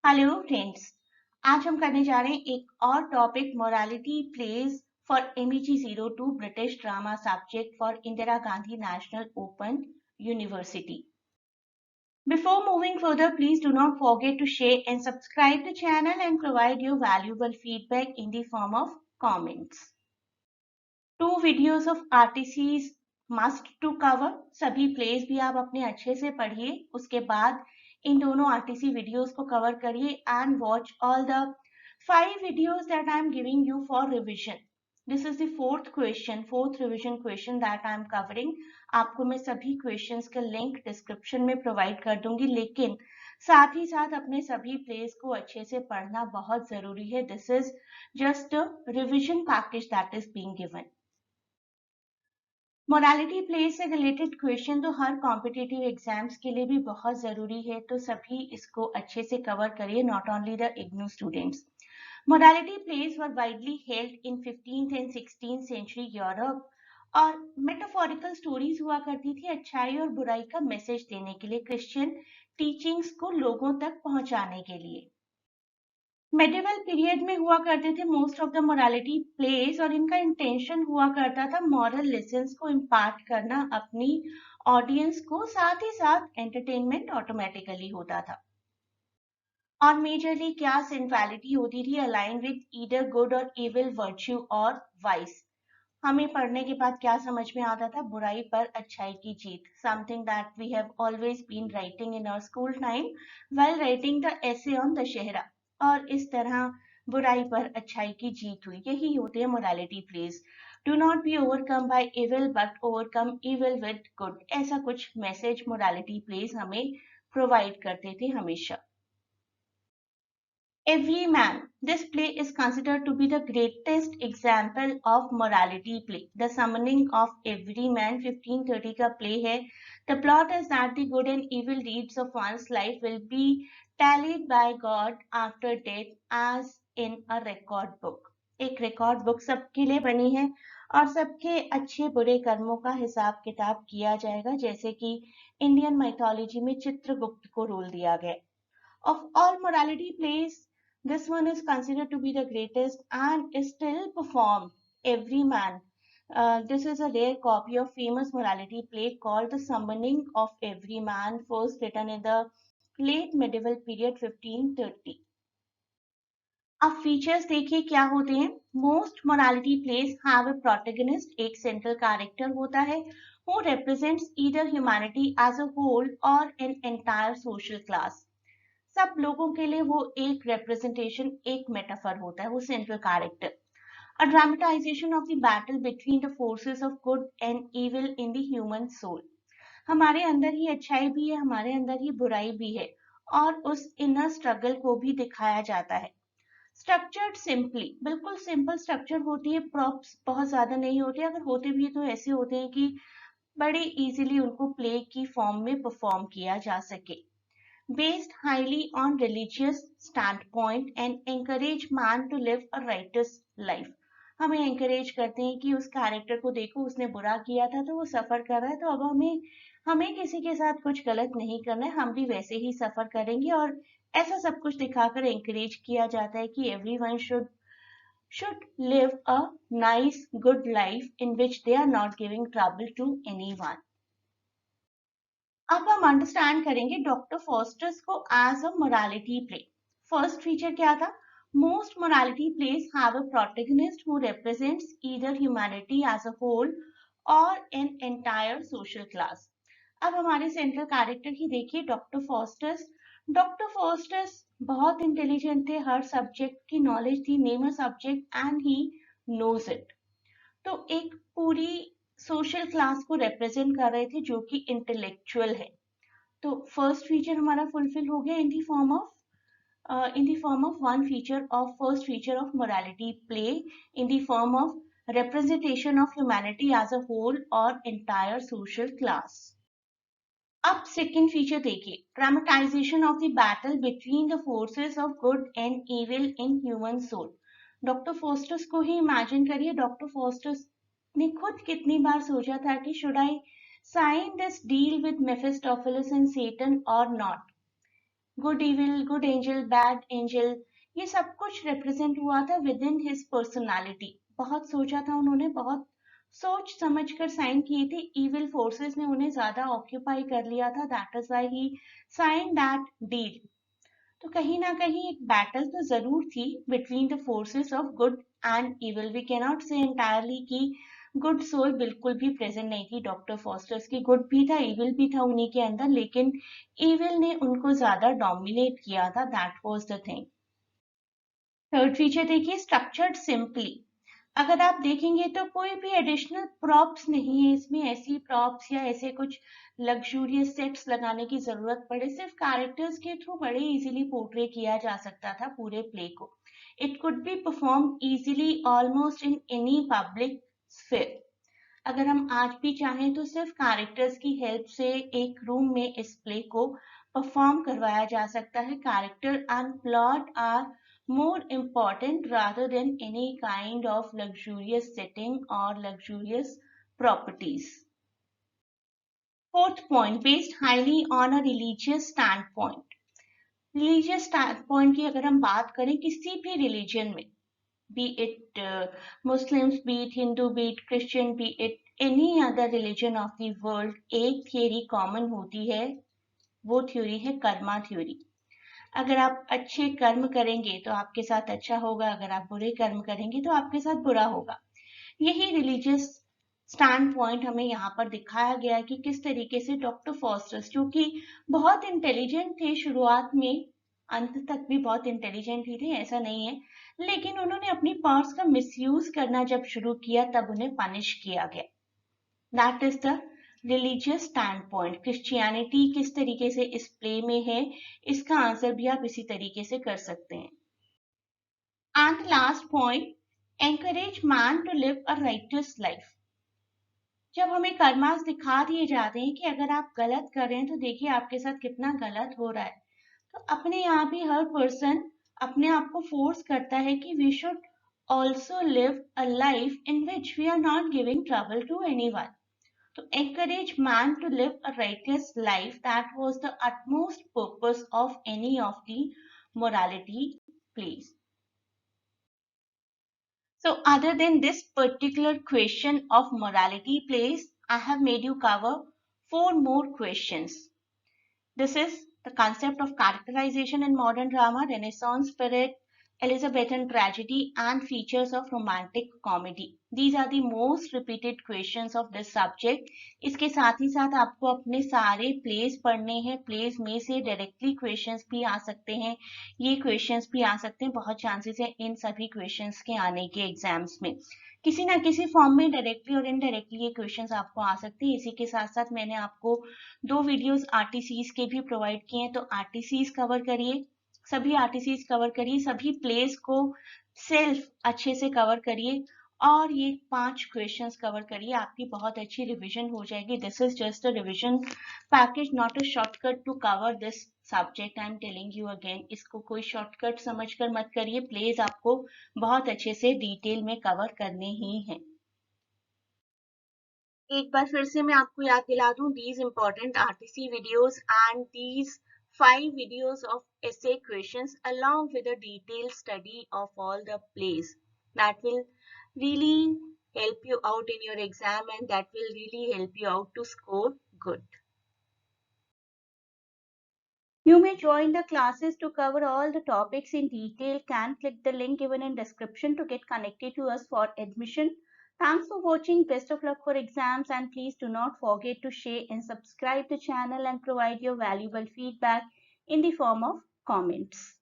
Hello friends. आज हम करने जा रहे हैं एक और topic morality plays for MEG 02 British drama subject for Indira Gandhi National Open University. Before moving further, please do not forget to share and subscribe the channel and provide your valuable feedback in the form of comments. 2 videos of RTCs must to cover। सभी place भी आप अपने अच्छे से पढ़िए, उसके बाद इन दोनों RTC वीडियोस को कवर करिए and watch all the 5 videos that I am giving you for revision. This is the fourth revision question that I am covering. आपको मैं सभी क्वेश्चंस के लिंक डिस्क्रिप्शन में प्रोवाइड कर दूंगी, लेकिन साथ ही साथ अपने सभी प्लेस को अच्छे से पढ़ना बहुत जरूरी है। This is just a revision package that is being given. Morality place से रिलेटेड क्वेश्चन तो हर कॉम्पिटिटिव एग्जाम्स के लिए भी बहुत जरूरी है, तो सभी इसको अच्छे से कवर करिए, not only the IGNOU students. Morality plays were widely held in 15th and 16th century Europe और मेटाफोरिकल स्टोरीज हुआ करती थी अच्छाई और बुराई का मैसेज देने के लिए, क्रिश्चियन टीचिंग्स को लोगों तक पहुंचाने के लिए। मेडिवल पीरियड में हुआ करते थे most of the morality place और इनका इंटेंशन हुआ करता था मॉरल लेसन्स को इम्पार्ट करना अपनी ऑडियंस को, साथ ही साथ एंटरटेनमेंट ऑटोमेटिकली होता था। और मेजरली क्या सिंपैलिटी होती थी अलाइन विद ईदर गुड और इविल, वर्च्यू और वाइस। हमें पढ़ने के बाद क्या समझ में आता था? बुराई पर अच्छाई की जीत, something that we have always been writing in our school time while writing the essay on Dussehra. और इस तरह बुराई पर अच्छाई की जीत हुई, यही होते हैं morality place. Do not be overcome bye evil but overcome evil with good, ऐसा कुछ मैसेज मोरालिटी प्लेस हमें प्रोवाइड करते थे हमेशा। Everyman. This play is considered to be the greatest example of morality play. The Summoning of Everyman 1530 का play है। The plot is that the good and evil deeds of one's life will be tallied by God after death as in a record book. एक record book सबके लिए बनी है और सबके अच्छे बुरे कर्मों का हिसाब किताब किया जाएगा, जैसे कि इंडियन माइथोलॉजी में चित्रगुप्त को रोल दिया गया। Of all morality plays, this one is considered to be the greatest and is still performed. Everyman. This is a rare copy of famous morality play called The Summoning of Everyman, first written in the late medieval period 1530. अब features देखिए क्या होते हैं। Most morality plays have a protagonist, एक central character होता है who represents either humanity as a whole or an entire social class. सब लोगों के लिए वो एक रिप्रेजेंटेशन, एक मेटाफर होता है, वो central character. A dramatisation of the battle between the forces of good and evil in the human soul. हमारे अंदर ही अच्छाई भी है, हमारे अंदर ही बुराई भी है, और उस इनर स्ट्रगल को भी दिखाया जाता है। स्ट्रक्चर्ड सिंपली, बिल्कुल सिंपल स्ट्रक्चर होती है, प्रॉप्स बहुत ज्यादा नहीं होते, अगर होते भी तो ऐसे होते हैं कि बड़े इजीली उनको प्ले की फॉर्म में परफॉर्म किया जा सके। Based highly on religious standpoint and encourage man to live a righteous life. हमें encourage करते हैं कि उस कैरेक्टर को देखो, उसने बुरा किया था तो वो सफर कर रहा है, तो अब हमें किसी के साथ कुछ गलत नहीं करना है, हम भी वैसे ही सफर करेंगे। और ऐसा सब कुछ दिखाकर encourage किया जाता है कि everyone should live a nice good life in which they are not giving trouble to anyone. अब हम अंडरस्टैंड करेंगे डॉक्टर फॉस्टर्स को as a morality play. First feature क्या था? Most morality plays have a protagonist who represents either humanity as a whole or an entire social class. अब हमारे central character ही देखिए, डॉक्टर फॉस्टर्स। डॉक्टर फॉस्टर्स बहुत intelligent थे, हर subject की नॉलेज थी, name a subject and he knows it. तो एक पूरी सोशल क्लास को रिप्रेजेंट कर रहे थे जो कि इंटेलेक्चुअल है। तो फर्स्ट फीचर हमारा फुलफिल हो गया in the form of one feature of first feature of morality play in the form of representation of humanity as a whole और एंटायर सोशल क्लास। अब सेकेंड फीचर देखिए, dramatisation of the battle between the forces of good and evil in human soul. Doctor Faustus को ही imagine करिए, doctor Faustus ने खुद कितनी बार सोचा था कि should I sign this deal with मेफिस्टोफेलिस and सेटन और not. Good evil, good angel, bad angel, ये सब कुछ रिप्रेजेंट हुआ था विद इन हिज पर्सनालिटी। बहुत सोचा था उन्होंने, बहुत सोच समझ कर साइन किए थे। इविल फोर्सेस ने उन्हें ज्यादा ऑक्यूपाई कर लिया था, that is why he sign that deal. तो कहीं ना कहीं एक बैटल तो जरूर थी between the forces of good and evil. We can not say entirely कि गुड सोल बिल्कुल भी प्रेजेंट नहीं थी डॉक्टर फॉस्टर्स की। गुड भी था, इविल भी था उन्हीं के अंदर, लेकिन इविल ने उनको ज्यादा डोमिनेट किया था, that was the thing. Third feature देखिए, स्ट्रक्चर्ड सिंपली। अगर आप देखेंगे तो कोई भी एडिशनल प्रॉप्स नहीं है इसमें, ऐसी प्रॉप्स या ऐसे कुछ लग्जूरियस सेट्स लगाने की जरूरत पड़े, सिर्फ कैरेक्टर्स के थ्रू बड़े इजीली पोर्ट्रे किया जा सकता था पूरे प्ले को। It could be perform easily almost in any public sphere. अगर हम आज भी चाहें तो सिर्फ कैरेक्टर्स की हेल्प से एक रूम में इस प्ले को परफॉर्म करवाया जा सकता है। Character and plot are more important rather than any kind of luxurious setting or luxurious properties. Fourth point, based highly on a religious standpoint. Religious standpoint की अगर हम बात करें किसी भी religion में, be it Muslims, be it Hindu, be it Christian, be it any other religion of the world, एक theory common होती है, वो theory है कर्मा theory। अगर आप अच्छे कर्म करेंगे तो आपके साथ अच्छा होगा, अगर आप बुरे कर्म करेंगे तो आपके साथ बुरा होगा। यही रिलीजियस स्टैंड पॉइंट हमें यहाँ पर दिखाया गया है कि किस तरीके से डॉक्टर फॉस्टर्स, जो कि बहुत इंटेलिजेंट थे शुरुआत में, अंत तक भी बहुत इंटेलिजेंट ही थे, ऐसा नहीं है, लेकिन उन्होंने अपनी पावर्स का मिसयूज करना जब शुरू किया तब उन्हें पनिश किया गया। That is the religious stand point. Christianity किस तरीके से इस प्ले में है, इसका आंसर भी आप इसी तरीके से कर सकते हैं। And last point, encourage man to live a righteous life. जब हमें कर्मास दिखा दिए जाते हैं कि अगर आप गलत कर रहे हैं तो देखिए आपके साथ कितना गलत हो रहा है, तो अपने यहाँ भी हर पर्सन अपने आप को फोर्स करता है कि we should also live a life in which we are not giving trouble to anyone. To encourage man to live a righteous life, that was the utmost purpose of any of the morality plays. So other than this particular question of morality plays, I have made you cover 4 more questions. This is the concept of characterization in modern drama, Renaissance period, Elizabethan tragedy, and features of romantic comedy. These are the most repeated questions of this subject. इसके साथ ही साथ आपको अपने सारे place पढ़ने हैं, place में से डायरेक्टली क्वेश्चंस भी आ सकते हैं, ये क्वेश्चंस भी आ सकते हैं, बहुत चांसेस है इन सभी क्वेश्चंस के आने के एग्जाम्स में। किसी ना किसी फॉर्म में डायरेक्टली और इनडायरेक्टली ये क्वेश्चंस आपको आ सकते हैं। इसी के साथ साथ मैंने आपको 2 वीडियोस आरटीसीज के भी प्रोवाइड किए हैं, तो आरटीसीज कवर करिए, सभी आरटीसीज कवर करिए, सभी प्लेस को सेल्फ अच्छे से कवर करिए, और ये 5 क्वेश्चंस कवर करिए, आपकी बहुत अच्छी रिवीजन हो जाएगी। This is just a revision package, not a shortcut to cover this subject. I am telling you again, इसको कोई शॉर्टकट समझकर मत करिए, प्लेस आपको बहुत अच्छे से डिटेल में कवर करने ही हैं। एक बार फिर से मैं आपको याद दिला दूं, these important RTC videos and these 5 videos of essay questions along with a detailed study of all the plays that will really help you out in your exam and that will really help you out to score good. You may join the classes to cover all the topics in detail. Can click the link given in description to get connected to us for admission. Thanks for watching. Best of luck for exams, and please do not forget to share and subscribe the channel and provide your valuable feedback in the form of comments.